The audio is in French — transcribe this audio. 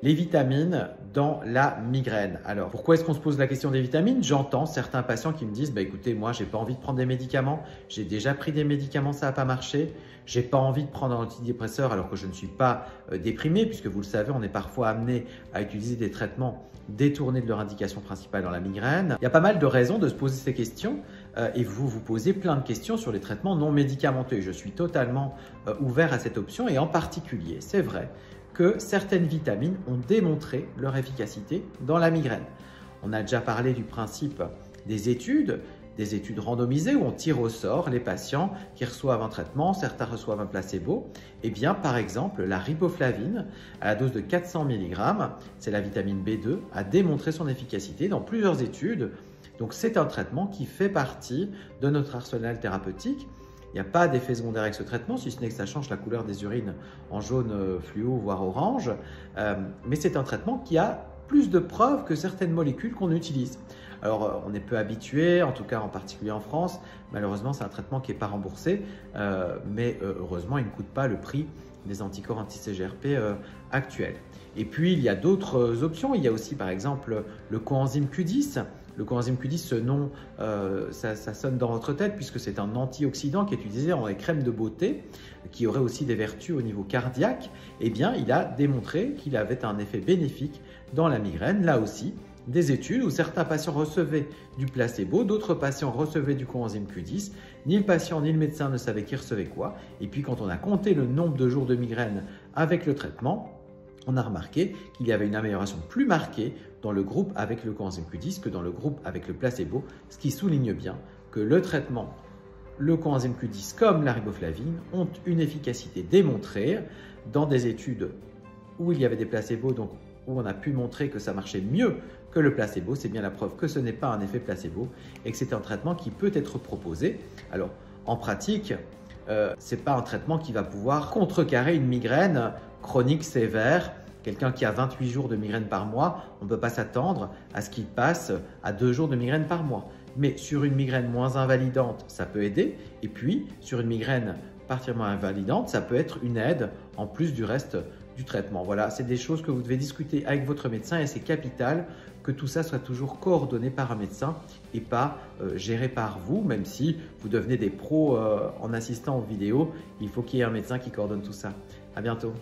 les vitamines dans la migraine. Alors, pourquoi est-ce qu'on se pose la question des vitamines? J'entends certains patients qui me disent « écoutez, moi, j'ai pas envie de prendre des médicaments. J'ai déjà pris des médicaments, ça n'a pas marché. J'ai pas envie de prendre un antidépresseur alors que je ne suis pas déprimé, puisque vous le savez, on est parfois amené à utiliser des traitements détournés de leur indication principale dans la migraine. » Il y a pas mal de raisons de se poser ces questions et vous vous posez plein de questions sur les traitements non médicamenteux. Je suis totalement ouvert à cette option et en particulier, c'est vrai que certaines vitamines ont démontré leur efficacité dans la migraine. On a déjà parlé du principe des études randomisées où on tire au sort les patients qui reçoivent un traitement, certains reçoivent un placebo. Eh bien, par exemple, la riboflavine à la dose de 400 mg, c'est la vitamine B2, a démontré son efficacité dans plusieurs études. Donc, c'est un traitement qui fait partie de notre arsenal thérapeutique. Il n'y a pas d'effet secondaire avec ce traitement, si ce n'est que ça change la couleur des urines en jaune fluo, voire orange. Mais c'est un traitement qui a plus de preuves que certaines molécules qu'on utilise. Alors, on est peu habitué, en tout cas en particulier en France. Malheureusement, c'est un traitement qui n'est pas remboursé, mais heureusement, il ne coûte pas le prix des anticorps anti-CGRP actuels. Et puis, il y a d'autres options. Il y a aussi, par exemple, le coenzyme Q10. Le coenzyme Q10, ce nom, ça sonne dans votre tête puisque c'est un antioxydant qui est utilisé dans les crèmes de beauté, qui aurait aussi des vertus au niveau cardiaque. Eh bien, il a démontré qu'il avait un effet bénéfique dans la migraine. Là aussi, des études où certains patients recevaient du placebo, d'autres patients recevaient du coenzyme Q10. Ni le patient ni le médecin ne savaient qui recevait quoi. Et puis, quand on a compté le nombre de jours de migraine avec le traitement, on a remarqué qu'il y avait une amélioration plus marquée dans le groupe avec le coenzyme Q10 que dans le groupe avec le placebo, ce qui souligne bien que le traitement, le coenzyme Q10 comme la riboflavine ont une efficacité démontrée dans des études où il y avait des placebos, donc où on a pu montrer que ça marchait mieux que le placebo. C'est bien la preuve que ce n'est pas un effet placebo et que c'est un traitement qui peut être proposé. Alors, en pratique, ce n'est pas un traitement qui va pouvoir contrecarrer une migraine chronique sévère. Quelqu'un qui a 28 jours de migraine par mois, on ne peut pas s'attendre à ce qu'il passe à 2 jours de migraine par mois. Mais sur une migraine moins invalidante, ça peut aider. Et puis, sur une migraine particulièrement invalidante, ça peut être une aide en plus du reste du traitement. Voilà, c'est des choses que vous devez discuter avec votre médecin et c'est capital que tout ça soit toujours coordonné par un médecin et pas géré par vous, même si vous devenez des pros en assistant aux vidéos. Il faut qu'il y ait un médecin qui coordonne tout ça. À bientôt.